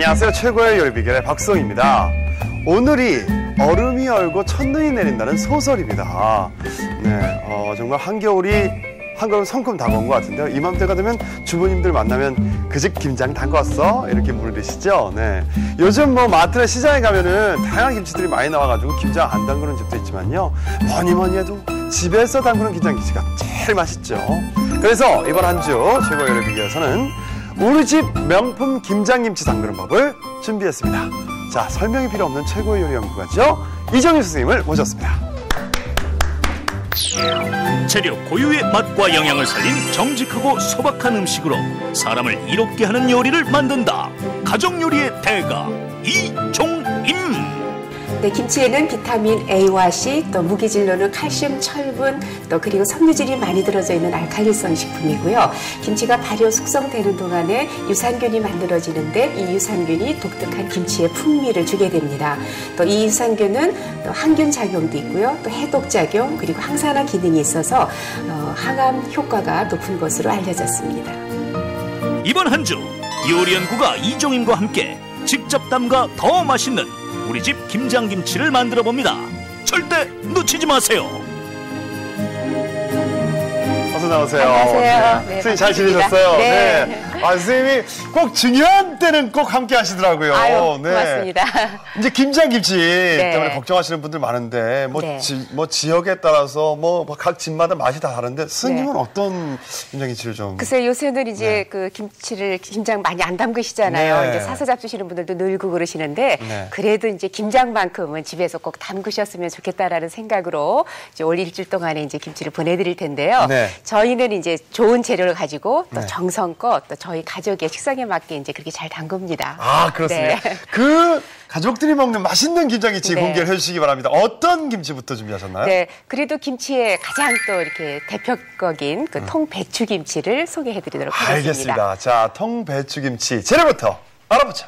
안녕하세요. 최고의 요리 비결의 박수홍입니다. 오늘이 얼음이 얼고 첫눈이 내린다는 소설입니다. 네, 정말 한겨울이 한겨울 성큼 다가온 것 같은데요. 이맘때가 되면 주부님들 만나면 그 집 김장 담궜어? 이렇게 물으시죠. 네. 요즘 뭐 마트나 시장에 가면은 다양한 김치들이 많이 나와가지고 김장 안 담그는 집도 있지만요. 뭐니 해도 집에서 담그는 김장김치가 제일 맛있죠. 그래서 이번 한 주 최고의 요리 비결에서는 우리 집 명품 김장김치 담그는 법을 준비했습니다. 자, 설명이 필요 없는 최고의 요리 연구가죠. 이정희 선생님을 모셨습니다. 재료 고유의 맛과 영양을 살린 정직하고 소박한 음식으로 사람을 이롭게 하는 요리를 만든다. 가정요리의 대가 이종임. 네, 김치에는 비타민 A와 C, 또 무기질로는 칼슘, 철분, 또 그리고 섬유질이 많이 들어져 있는 알칼리성 식품이고요. 김치가 발효 숙성되는 동안에 유산균이 만들어지는데 이 유산균이 독특한 김치의 풍미를 주게 됩니다. 또 이 유산균은 또 항균 작용도 있고요. 또 해독 작용, 그리고 항산화 기능이 있어서 항암 효과가 높은 것으로 알려졌습니다. 이번 한 주 요리 연구가 이종임과 함께 직접 담가 더 맛있는 우리 집 김장김치를 만들어 봅니다. 절대 놓치지 마세요. 어서 나오세요. 안녕하세요. 네. 네, 선생님 잘 지내셨어요? 네. 네. 아, 선생님이 꼭 중요한 때는 꼭 함께 하시더라고요. 아유, 네. 고맙습니다. 이제 김장김치 네. 때문에 걱정하시는 분들 많은데 네. 뭐 지역에 따라서 뭐 각 집마다 맛이 다 다른데 스님은 네. 어떤 김장김치를 좀? 글쎄 요새는 이제 네. 그 김장 많이 안 담그시잖아요. 네. 이제 사서 잡수시는 분들도 늘고 그러시는데 네. 그래도 이제 김장만큼은 집에서 꼭 담그셨으면 좋겠다라는 생각으로 이제 올 일주일 동안에 이제 김치를 보내드릴 텐데요. 네. 저희는 이제 좋은 재료를 가지고 또 네. 정성껏 또 저희 가족의 식성에 맞게 이제 그렇게 잘 담급니다. 아, 그렇습니다. 네. 그 가족들이 먹는 맛있는 김장김치 네. 공개를 해주시기 바랍니다. 어떤 김치부터 준비하셨나요? 네, 그래도 김치에 가장 또 이렇게 대표격인 그 통배추김치를 소개해드리도록 하겠습니다. 알겠습니다. 자, 통배추김치 재료부터 알아보죠.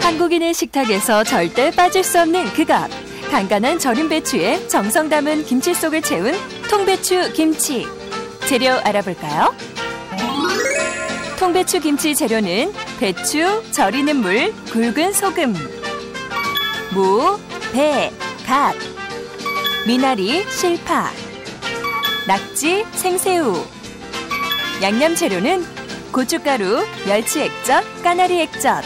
한국인의 식탁에서 절대 빠질 수 없는 그것. 간간한 절임 배추에 정성 담은 김치 속을 채운 통배추 김치. 재료 알아볼까요? 통배추 김치 재료는 배추, 절이는 물, 굵은 소금, 무, 배, 갓, 미나리, 실파, 낙지, 생새우. 양념 재료는 고춧가루, 멸치 액젓, 까나리 액젓,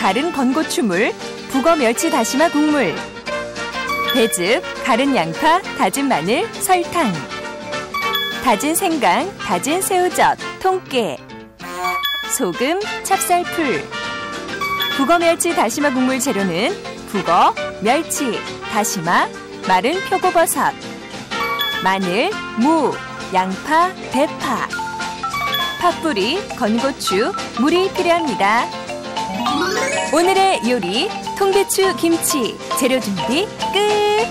갈은 건고추물, 북어 멸치 다시마 국물, 배즙, 갈은 양파, 다진 마늘, 설탕, 다진 생강, 다진 새우젓, 통깨, 소금, 찹쌀풀. 북어 멸치 다시마 국물 재료는 북어, 멸치, 다시마, 마른 표고버섯, 마늘, 무, 양파, 대파, 팥뿌리, 건고추, 물이 필요합니다. 오늘의 요리 통배추 김치 재료 준비 끝.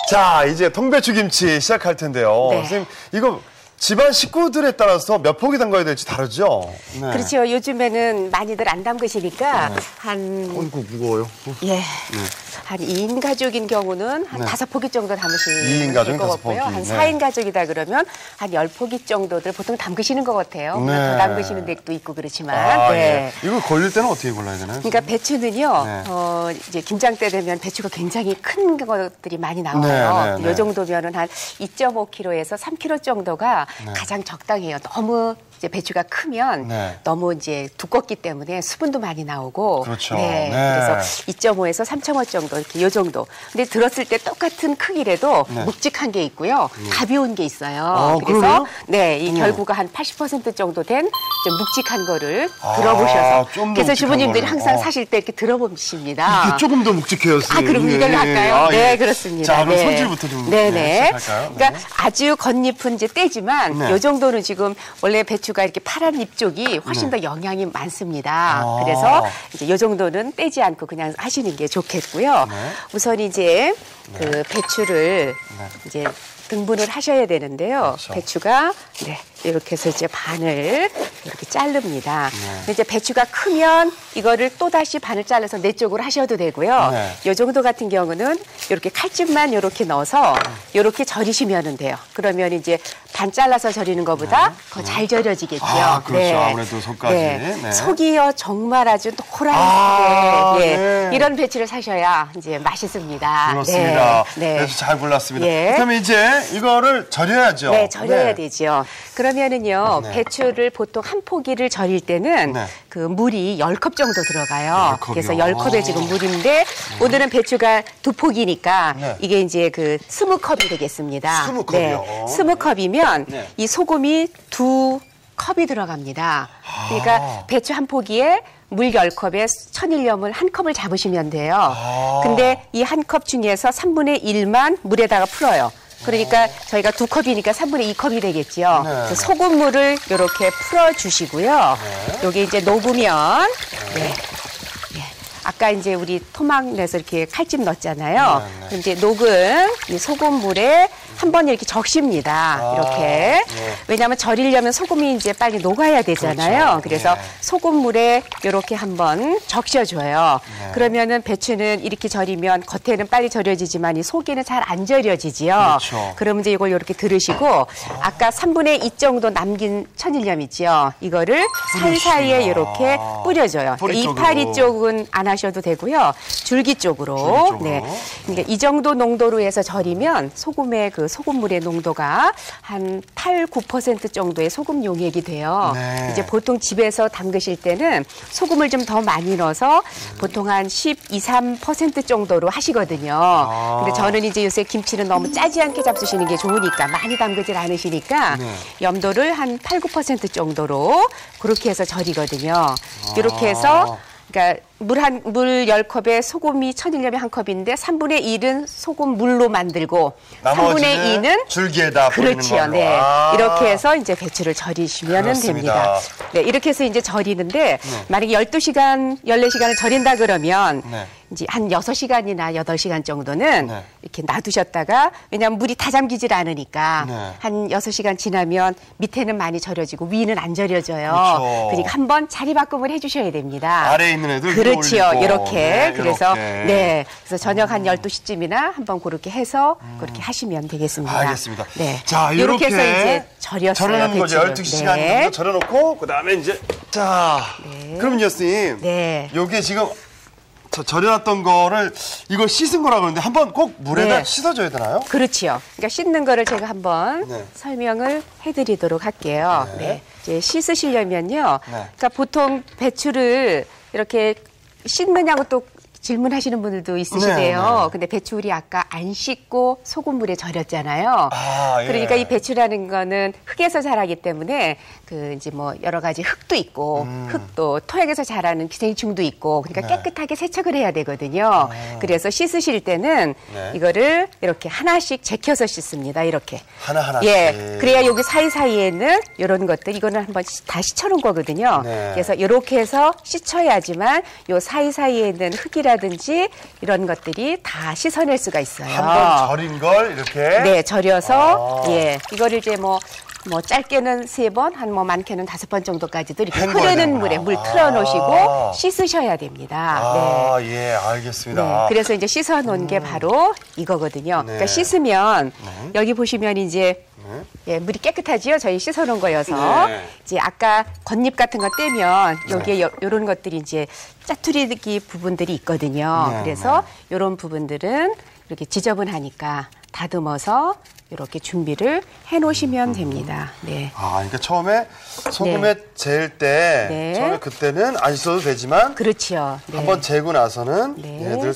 자, 이제 통배추김치 시작할 텐데요. 네. 선생님, 이거 집안 식구들에 따라서 몇 포기 담가야 될지 다르죠? 네. 그렇죠. 요즘에는 많이들 안 담그시니까 어이구, 무거워요. 예. 한 2인 가족인 경우는 한 네. 5포기 정도 2인 담으시면 가족은 될 것 5포기. 같고요. 한 네. 4인 가족이다 그러면 한 10포기 정도들 보통 담그시는 것 같아요. 네. 더 담그시는 댁도 있고 그렇지만. 아, 네. 예. 이거 걸릴 때는 어떻게 골라야 되나요? 그러니까 배추는요, 네. 이제 김장 때 되면 배추가 굉장히 큰 것들이 많이 나와요. 네, 네, 네. 이 정도면은 한 2.5kg에서 3kg 정도가 가장 적당해요. 너무 이제 배추가 크면 네. 너무 이제 두껍기 때문에 수분도 많이 나오고. 그렇죠. 네. 네. 그래서 2.5에서 3.5 정도 이렇게 요 정도. 근데 들었을 때 똑같은 크기라도 네. 묵직한 게 있고요, 가벼운 게 있어요. 아, 그래서 그래요? 네, 이 결구가 한 80% 정도 된 좀 묵직한 거를 아, 들어보셔서. 좀더 그래서 묵직한 주부님들이 거를. 항상 사실 때 이렇게 들어보십니다. 이게 조금 더 묵직해요, 아, 선생님. 그럼 이걸로 예, 할까요? 아, 네, 예. 그렇습니다. 자, 그럼 네. 손질부터 좀 네네. 시작할까요? 그러니까 네. 아주 겉잎은 이제 떼지만 네. 이 정도는 지금 원래 배추가 이렇게 파란 잎 쪽이 훨씬 더 영양이 많습니다. 아. 그래서 이제 이 정도는 떼지 않고 그냥 하시는 게 좋겠고요. 네. 우선 이제 그 배추를 이제 등분을 하셔야 되는데요. 그렇죠. 배추가 네, 이렇게 해서 이제 반을 이렇게 자릅니다. 근데 이제 배추가 크면 이거를 또 다시 반을 잘라서 네 쪽으로 하셔도 되고요. 이 정도 같은 경우는 이렇게 칼집만 이렇게 넣어서 이렇게 절이시면 돼요. 그러면 이제 반 잘라서 절이는 것보다 더 잘 절여지겠죠. 아, 그렇죠. 아무래도 속까지. 네. 속이요 정말 아주 노랗게 네. 이런 배추를 사셔야 이제 맛있습니다. 그렇습니다. 네. 배추 잘 골랐습니다. 예. 그러면 이제 이거를 절여야죠. 네, 절여야 되죠. 그러면은요, 네. 배추를 보통 한 포기를 절일 때는 네. 그 물이 10컵 정도 들어가요. 10컵이요? 그래서 10컵에 지금 물인데 오늘은 배추가 2포기니까 네. 이게 이제 그 20컵이 되겠습니다. 20컵이요? 네, 20컵이면 네. 이 소금이 2컵이 들어갑니다. 그러니까 배추 한 포기에 물 10컵에 천일염을 한 컵을 잡으시면 돼요. 근데 이 한 컵 중에서 3분의 1만 물에다가 풀어요. 그러니까 저희가 2컵이니까 3분의 2컵이 되겠죠. 네. 그래서 소금물을 이렇게 풀어주시고요. 요게 이제 녹으면, 네. 아까 이제 우리 토막 내서 이렇게 칼집 넣었잖아요. 그럼 이제 녹은 이 소금물에 한번 이렇게 적십니다. 이렇게. 왜냐하면 절이려면 소금이 이제 빨리 녹아야 되잖아요. 그렇죠. 그래서 네. 소금물에 이렇게 한번 적셔줘요. 그러면은 배추는 이렇게 절이면 겉에는 빨리 절여지지만 이 속에는 잘 안 절여지지요. 그렇죠. 그러면 이제 이걸 이렇게 들으시고 아까 3분의 2 정도 남긴 천일염 있죠. 이거를 사이사이에 이렇게 뿌려줘요. 뿌리 쪽으로. 이파리 쪽은 안 하셔도 되고요. 줄기 쪽으로. 네. 그러니까 이 정도 농도로 해서 절이면 소금의 그 소금물의 농도가 한 8, 9% 정도의 소금 용액이 돼요. 네. 이제 보통 집에서 담그실 때는 소금을 좀 더 많이 넣어서 보통 한 12, 3% 정도로 하시거든요. 근데 저는 이제 요새 김치는 너무 짜지 않게 잡수시는 게 좋으니까 많이 담그질 않으시니까 염도를 한 8, 9% 정도로 그렇게 해서 절이거든요. 이렇게 해서 그러니까 물 10컵에 소금이 천일염이 한 컵인데 3분의 1은 소금 물로 만들고 3분의 2는 줄기에다 뿌리는 그렇죠. 걸로. 네. 이렇게 해서 이제 배추를 절이시면 그렇습니다. 됩니다. 네, 이렇게 해서 이제 절이는데 만약에 12시간, 14시간을 절인다 그러면 네. 이제 한 6시간이나 8시간 정도는 네. 이렇게 놔두셨다가 왜냐하면 물이 다 잠기질 않으니까 네. 한 6시간 지나면 밑에는 많이 절여지고 위는 안 절여져요. 그렇죠. 그러니까 한번 자리 바꿈을 해주셔야 됩니다. 아래에 있는 애들 그렇죠. 위로 올리고. 이렇게. 네, 그래서 이렇게. 네. 그래서 저녁 한 12시쯤이나 한번 그렇게 해서 그렇게 하시면 되겠습니다. 알겠습니다. 네. 자, 이렇게 이렇게 해서 이제 절였어요. 절여놓는 거죠. 배추를. 12시간 네. 정도 절여놓고 그다음에 이제 자, 그럼 교수님. 네. 요게 지금 절여놨던 거를 이걸 씻은 거라고 그러는데 한번 꼭 물에다 네. 씻어줘야 되나요? 그렇지요. 그러니까 씻는 거를 제가 한번 네. 설명을 해드리도록 할게요. 네. 이제 씻으시려면요. 네. 그러니까 보통 배추를 이렇게 씻느냐고 또 질문하시는 분들도 있으시대요. 네, 네. 근데 배추 우리 아까 안 씻고 소금물에 절였잖아요. 아, 예. 그러니까 이 배추라는 거는 흙에서 자라기 때문에 그 이제 뭐 여러 가지 흙도 있고 흙도 토양에서 자라는 기생충도 있고 그러니까 네. 깨끗하게 세척을 해야 되거든요. 그래서 씻으실 때는 네. 이거를 이렇게 하나씩 제껴서 씻습니다. 이렇게. 하나하나씩. 예. 그래야 여기 사이사이에는 이런 것들 이거는 한번 다 씻어놓은 거거든요. 네. 그래서 이렇게 해서 씻어야지만 요 사이사이에 있는 흙이라든지 이런 것들이 다 씻어낼 수가 있어요. 한번 절인 걸 이렇게. 네, 절여서 아. 예, 이거를 이제 뭐 짧게는 3번, 한 뭐 많게는 5번 정도까지도 이렇게 헹궈야 흐르는 되는구나. 물에 물 틀어놓으시고 씻으셔야 됩니다. 아, 네. 예, 알겠습니다. 네, 그래서 이제 씻어 놓은 게 바로 이거거든요. 네. 그러니까 씻으면 여기 보시면 이제 예, 물이 깨끗하지요. 저희 씻어 놓은 거여서 네. 이제 아까 겉잎 같은 거 떼면 여기에 요런 것들이 이제 짜투리 부분들이 있거든요. 네, 그래서 요런 부분들은 이렇게 지저분하니까 다듬어서 이렇게 준비를 해 놓으시면 됩니다. 네. 아, 그러니까 처음에 소금에 재일 때 네. 처음에 그때는 안 씻어도 되지만 그렇죠. 네. 한번 재고 나서는 네. 얘네들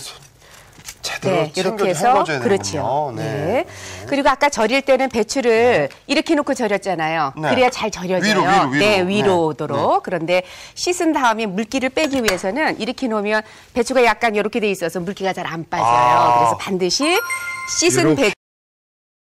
제대로 네, 이렇게 챙겨 해서 헹궈줘야 그렇죠. 되는군요. 네. 그리고 아까 절일 때는 배추를 이렇게 놓고 절였잖아요. 네. 그래야 잘 절여져요. 위로. 네, 위로 네. 오도록. 네. 그런데 씻은 다음에 물기를 빼기 위해서는 이렇게 놓으면 배추가 약간 이렇게 돼 있어서 물기가 잘 안 빠져요. 아. 그래서 반드시 씻은 이렇게.